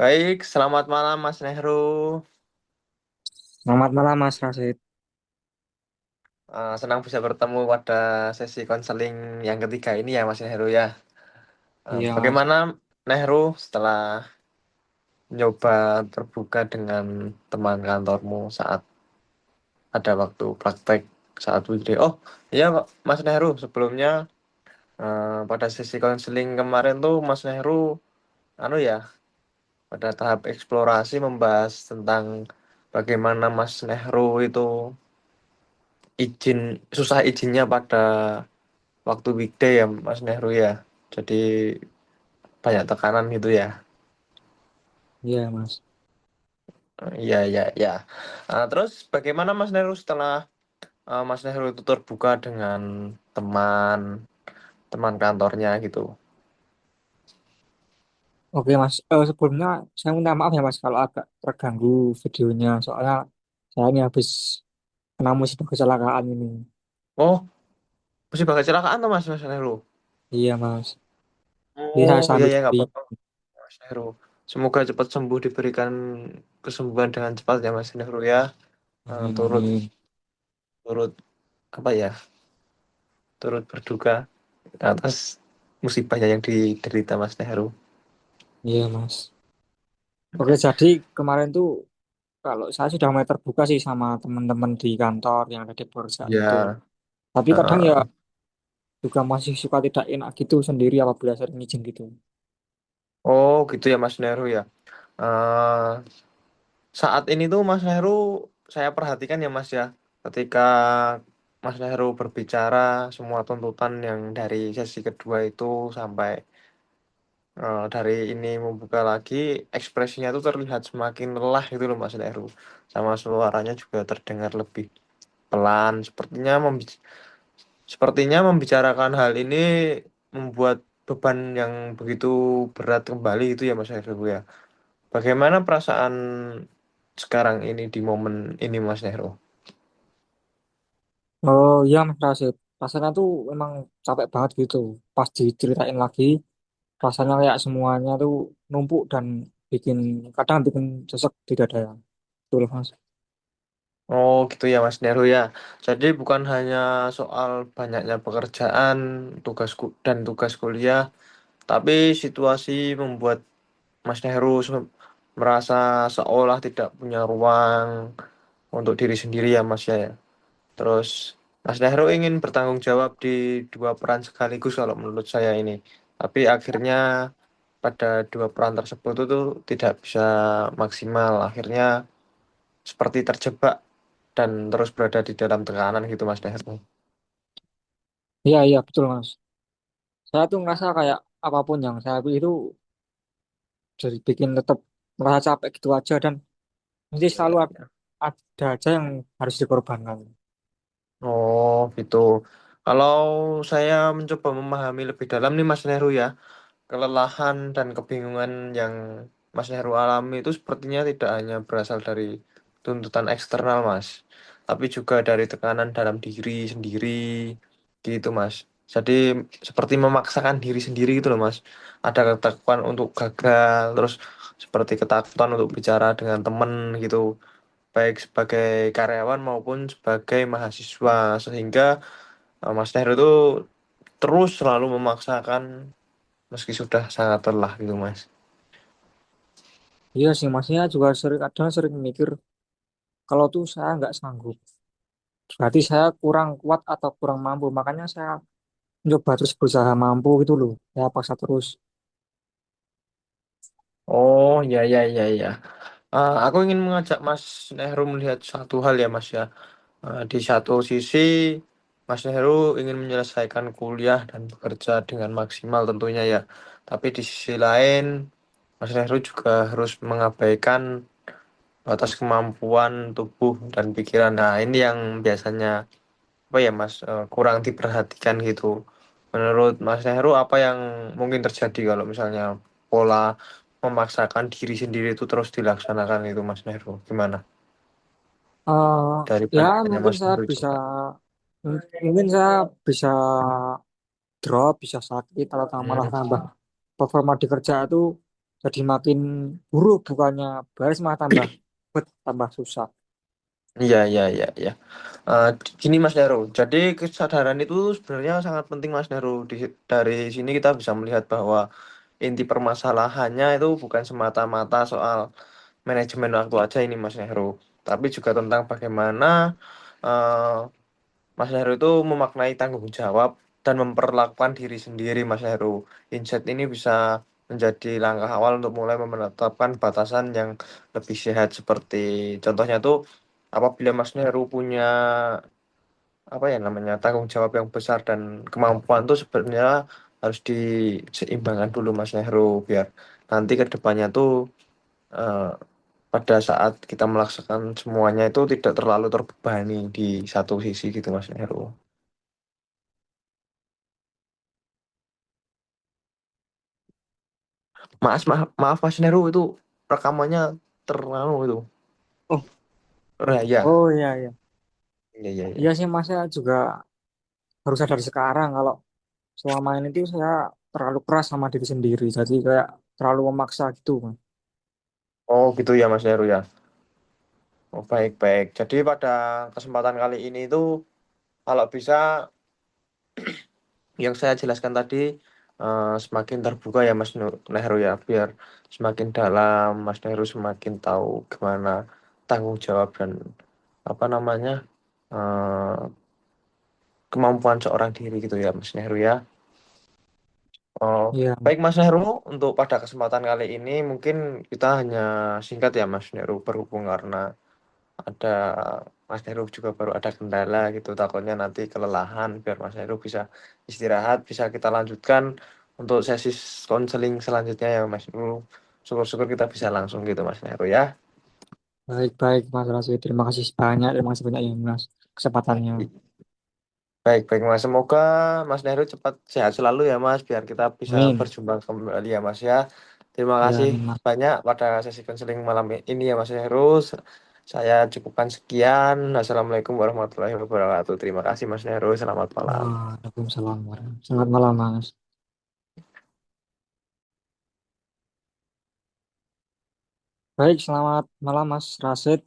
Baik, selamat malam Mas Nehru. Selamat malam Mas Rasid. Senang bisa bertemu pada sesi konseling yang ketiga ini ya Mas Nehru ya. Iya Mas. Bagaimana Nehru setelah nyoba terbuka dengan teman kantormu saat ada waktu praktek saat weekday? Oh iya Pak, Mas Nehru, sebelumnya pada sesi konseling kemarin tuh Mas Nehru anu ya, pada tahap eksplorasi membahas tentang bagaimana Mas Nehru itu izin susah izinnya pada waktu weekday ya Mas Nehru ya. Jadi banyak tekanan gitu ya. Iya Mas. Iya, iya, iya. Terus bagaimana Mas Nehru setelah Mas Nehru itu terbuka dengan teman teman kantornya gitu? Oke Mas. Sebelumnya saya minta maaf ya Mas kalau agak terganggu videonya. Soalnya saya ini habis kena musibah kecelakaan ini. Oh, musibah kecelakaan tuh Mas Nehru. Iya Mas. Ini Oh, saya iya, sambil iya, nggak di. apa-apa Mas Nehru. Semoga cepat sembuh, diberikan kesembuhan dengan cepat ya Mas Nehru ya. Amin Turut amin. turut apa ya? Turut berduka atas musibahnya yang diderita Mas Nehru. Iya Mas. Oke jadi kemarin tuh kalau saya sudah mulai terbuka sih sama teman-teman di kantor yang ada di perusahaan itu. Ya, Tapi kadang ya heeh. juga masih suka tidak enak gitu sendiri apabila sering izin gitu. Oh gitu ya Mas Neru ya. Eh, saat ini tuh Mas Neru saya perhatikan ya Mas ya, ketika Mas Neru berbicara semua tuntutan yang dari sesi kedua itu sampai dari ini membuka lagi ekspresinya tuh terlihat semakin lelah gitu loh Mas Neru. Sama suaranya juga terdengar lebih pelan. Sepertinya membicarakan hal ini membuat beban yang begitu berat kembali itu ya Mas Neru ya. Bagaimana perasaan sekarang ini di momen ini Mas Nehro? Oh iya Mas Rasid. Rasanya tuh emang capek banget gitu. Pas diceritain lagi, rasanya kayak semuanya tuh numpuk dan bikin kadang bikin sesek di dada. Betul Mas. Oh gitu ya Mas Nehro ya. Jadi bukan hanya soal banyaknya pekerjaan, dan tugas kuliah, tapi situasi membuat Mas Nehro merasa seolah tidak punya ruang untuk diri sendiri ya Mas ya. Terus Mas Nehro ingin bertanggung jawab di dua peran sekaligus kalau menurut saya ini. Tapi akhirnya pada dua peran tersebut itu tidak bisa maksimal. Akhirnya seperti terjebak dan terus berada di dalam tekanan gitu Mas Nehru. Iya iya betul Mas. Saya tuh ngerasa kayak apapun yang saya pilih itu jadi bikin tetap merasa capek gitu aja dan mesti Iya, selalu iya. ada aja yang harus dikorbankan. Oh gitu. Kalau saya mencoba memahami lebih dalam nih Mas Nehru ya, kelelahan dan kebingungan yang Mas Nehru alami itu sepertinya tidak hanya berasal dari tuntutan eksternal Mas, tapi juga dari tekanan dalam diri sendiri gitu Mas. Jadi seperti memaksakan diri sendiri gitu loh Mas. Ada ketakutan untuk gagal, terus seperti ketakutan untuk bicara dengan teman gitu, baik sebagai karyawan maupun sebagai mahasiswa, sehingga Mas Nehru itu terus selalu memaksakan meski sudah sangat lelah gitu Mas. Iya sih masnya juga sering kadang sering mikir kalau tuh saya nggak sanggup. Berarti saya kurang kuat atau kurang mampu. Makanya saya coba terus berusaha mampu gitu loh. Ya paksa terus. Oh ya, ya, ya, ya. Aku ingin mengajak Mas Nehru melihat satu hal ya Mas ya. Di satu sisi Mas Nehru ingin menyelesaikan kuliah dan bekerja dengan maksimal tentunya ya. Tapi di sisi lain Mas Nehru juga harus mengabaikan batas kemampuan tubuh dan pikiran. Nah, ini yang biasanya apa ya Mas kurang diperhatikan gitu. Menurut Mas Nehru apa yang mungkin terjadi kalau misalnya pola memaksakan diri sendiri itu terus dilaksanakan itu Mas Nehru? Gimana? Eh Dari ya pandangannya mungkin Mas saya Nehru bisa coba. mungkin saya bisa drop, bisa sakit atau malah Hmm. tambah performa di kerja itu jadi makin buruk, bukannya baris malah tambah tambah susah. Iya, iya, iya, iya. Gini Mas Nero, jadi kesadaran itu sebenarnya sangat penting Mas Nero. Dari sini kita bisa melihat bahwa inti permasalahannya itu bukan semata-mata soal manajemen waktu aja ini Mas Nero, tapi juga tentang bagaimana eh, Mas Heru itu memaknai tanggung jawab dan memperlakukan diri sendiri, Mas Heru. Insight ini bisa menjadi langkah awal untuk mulai menetapkan batasan yang lebih sehat seperti contohnya tuh apabila Mas Heru punya apa ya namanya tanggung jawab yang besar dan kemampuan tuh sebenarnya harus diseimbangkan dulu Mas Heru biar nanti ke depannya tuh eh, pada saat kita melaksanakan semuanya itu tidak terlalu terbebani di satu sisi gitu Mas Heru. Maaf Mas Neru itu rekamannya terlalu itu. Oh, Ya. oh iya iya. Iya, iya, Iya iya. sih Mas, saya juga harus sadar sekarang kalau selama ini tuh saya terlalu keras sama diri sendiri. Jadi kayak terlalu memaksa gitu, Mas. Oh gitu ya Mas Neru ya. Oh, baik, baik. Jadi pada kesempatan kali ini itu kalau bisa yang saya jelaskan tadi semakin terbuka ya Nehru ya, biar semakin dalam Mas Nehru semakin tahu gimana tanggung jawab dan apa namanya eh, kemampuan seorang diri gitu ya Mas Nehru ya. Oh, Iya, baik Mas Heru, untuk pada kesempatan kali ini mungkin kita hanya singkat ya Mas Heru berhubung karena ada Mas Heru juga baru ada kendala gitu, takutnya nanti kelelahan biar Mas Heru bisa istirahat, bisa kita lanjutkan untuk sesi konseling selanjutnya ya Mas Heru. Syukur-syukur kita bisa langsung gitu Mas Heru ya. baik-baik Mas Rasid. Terima kasih banyak ya Mas kesempatannya. Baik, baik Mas. Semoga Mas Heru cepat sehat selalu ya Mas, biar kita bisa Amin. berjumpa kembali ya Mas ya. Terima Ya, kasih amin Mas. banyak pada sesi konseling malam ini ya Mas Heru. Saya cukupkan sekian. Assalamualaikum warahmatullahi wabarakatuh. Terima kasih Mas Heru. Selamat malam. Waalaikumsalam warahmatullahi. Selamat malam Mas. Baik, selamat malam Mas Rasid.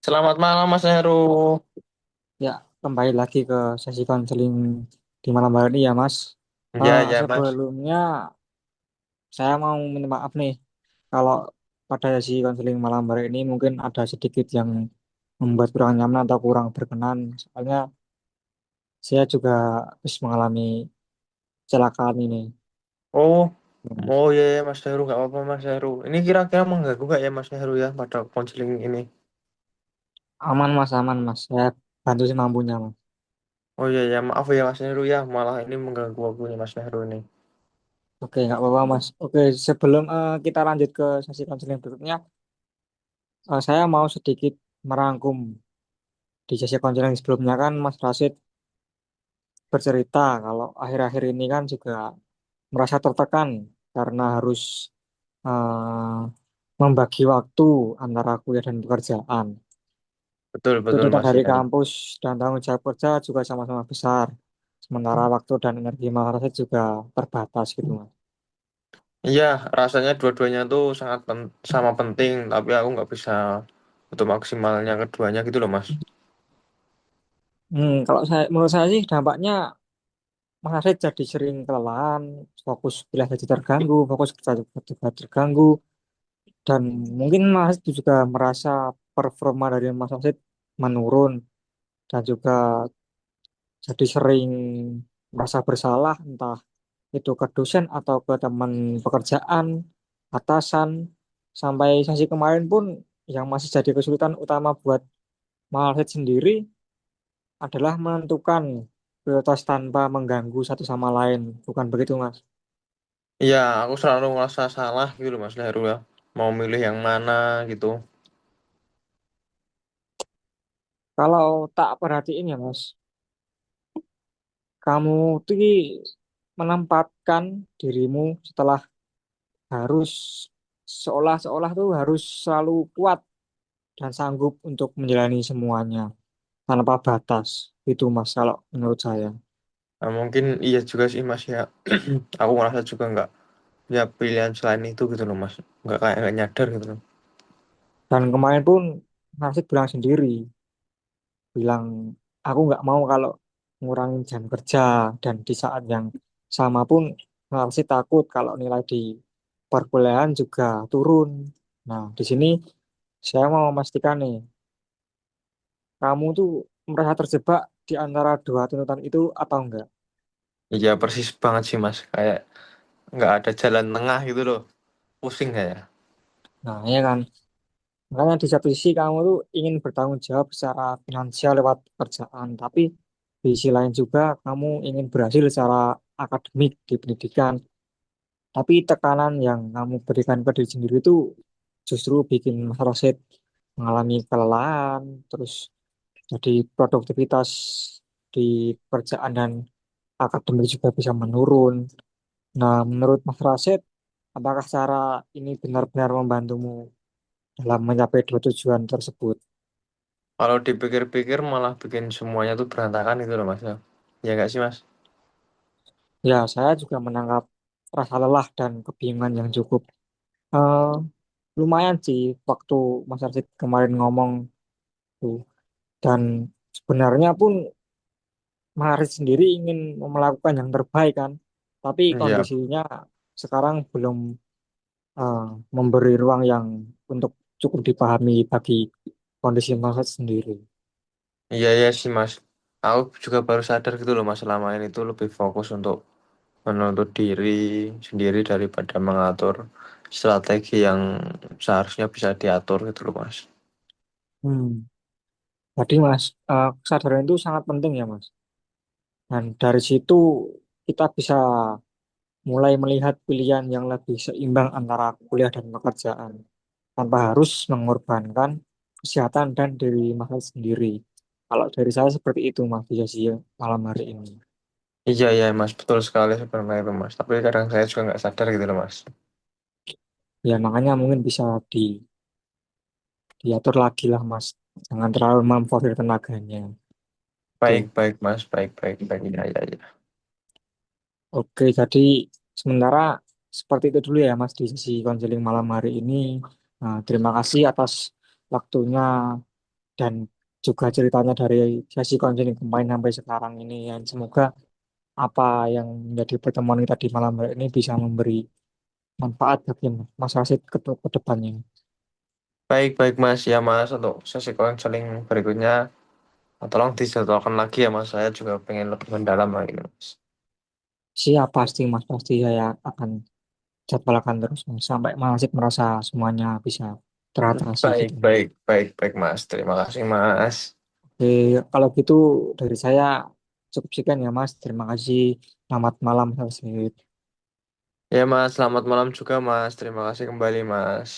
Selamat malam Mas Heru. Ya, kembali lagi ke sesi konseling di malam hari ini ya Mas. Ya, ya Mas. Sebelumnya saya mau minta maaf nih kalau pada sesi konseling malam hari ini mungkin ada sedikit yang membuat kurang nyaman atau kurang berkenan. Soalnya saya juga habis mengalami kecelakaan ini. Oh, Mas. oh ya, ya Mas Heru. Nggak apa-apa Mas Heru. Ini kira-kira mengganggu nggak ya Mas Heru ya pada konseling ini? Aman Mas. Saya bantu semampunya Mas. Oh iya ya, maaf ya Mas Heru ya. Malah ini mengganggu waktunya Mas Heru ini. Oke, nggak apa-apa Mas. Oke, sebelum kita lanjut ke sesi konseling berikutnya, saya mau sedikit merangkum di sesi konseling sebelumnya kan Mas Rasid bercerita kalau akhir-akhir ini kan juga merasa tertekan karena harus eh, membagi waktu antara kuliah dan pekerjaan. Betul, betul Tuntutan Mas dari ya. kampus dan tanggung jawab kerja juga sama-sama besar. Sementara waktu dan energi Mas Rasid juga terbatas gitu Mas. Iya, rasanya dua-duanya tuh sangat sama penting, tapi aku nggak bisa untuk maksimalnya keduanya gitu loh, Mas. Kalau saya, menurut saya sih dampaknya Mas Rasid jadi sering kelelahan, fokus kuliah jadi terganggu, fokus kerja juga terganggu, dan mungkin Mas Rasid juga merasa performa dari Mas Rasid menurun dan juga jadi sering merasa bersalah entah itu ke dosen atau ke teman pekerjaan, atasan, sampai sesi kemarin pun yang masih jadi kesulitan utama buat Mas Rasid sendiri adalah menentukan prioritas tanpa mengganggu satu sama lain, bukan begitu Mas? Iya, aku selalu ngerasa salah gitu loh, Mas Heru ya. Mau milih yang mana gitu. Kalau tak perhatiin ya Mas, kamu tuh menempatkan dirimu setelah harus seolah-olah tuh harus selalu kuat dan sanggup untuk menjalani semuanya tanpa batas. Itu Mas kalau menurut saya. Nah, mungkin iya juga sih, Mas ya. Aku ngerasa juga nggak punya pilihan selain itu gitu loh Mas. Nggak nyadar gitu loh. Dan kemarin pun Nasib bilang sendiri, bilang aku nggak mau kalau ngurangin jam kerja dan di saat yang sama pun Nasib takut kalau nilai di perkuliahan juga turun. Nah, di sini saya mau memastikan nih, kamu tuh merasa terjebak di antara dua tuntutan itu atau enggak? Iya persis banget sih Mas. Kayak nggak ada jalan tengah gitu loh. Pusing saya. Nah, ya kan. Makanya di satu sisi kamu tuh ingin bertanggung jawab secara finansial lewat pekerjaan, tapi di sisi lain juga kamu ingin berhasil secara akademik di pendidikan. Tapi tekanan yang kamu berikan ke diri sendiri itu justru bikin Mas Rosid mengalami kelelahan, terus jadi produktivitas di pekerjaan dan akademik juga bisa menurun. Nah, menurut Mas Rosid, apakah cara ini benar-benar membantumu dalam mencapai dua tujuan tersebut? Kalau dipikir-pikir malah bikin semuanya tuh berantakan gitu loh Mas. Ya nggak sih Mas? Ya, saya juga menangkap rasa lelah dan kebingungan yang cukup eh, lumayan sih waktu Mas Arsid kemarin ngomong tuh. Dan sebenarnya pun Mas Arsid sendiri ingin melakukan yang terbaik kan, tapi Iya, kondisinya sekarang belum eh, memberi ruang yang untuk cukup dipahami bagi kondisi Mas Arsid sendiri. iya ya sih Mas. Aku juga baru sadar gitu loh Mas selama ini tuh lebih fokus untuk menuntut diri sendiri daripada mengatur strategi yang seharusnya bisa diatur gitu loh Mas. Hmm. Jadi Mas, kesadaran itu sangat penting ya Mas. Dan dari situ kita bisa mulai melihat pilihan yang lebih seimbang antara kuliah dan pekerjaan tanpa harus mengorbankan kesehatan dan diri Mas sendiri. Kalau dari saya seperti itu Mas di sesi malam hari ini. Iya ya Mas, betul sekali sebenarnya itu Mas. Tapi kadang saya juga nggak sadar gitu loh Mas. Ya makanya mungkin bisa diatur lagi lah Mas. Jangan terlalu memforsir tenaganya. Baik, Oke, baik Mas, baik, baik, baik. Ya, ya, ya. oke. Jadi sementara seperti itu dulu ya Mas di sesi konseling malam hari ini. Nah, terima kasih atas waktunya dan juga ceritanya dari sesi konseling kemarin sampai sekarang ini. Dan semoga apa yang menjadi pertemuan kita di malam hari ini bisa memberi manfaat bagi Mas Rasid ke depannya. Baik, baik Mas. Ya Mas, untuk sesi konseling berikutnya, tolong dijadwalkan lagi ya Mas. Saya juga pengen lebih mendalam lagi Mas. Siap pasti Mas, pasti saya akan jadwalkan terus Mas, sampai Mas Rasid merasa semuanya bisa teratasi Baik, gitu. baik, baik, baik Mas. Terima kasih Mas. Oke, kalau gitu dari saya cukup sekian ya Mas. Terima kasih. Selamat malam Mas Rasid. Ya Mas, selamat malam juga Mas. Terima kasih kembali Mas.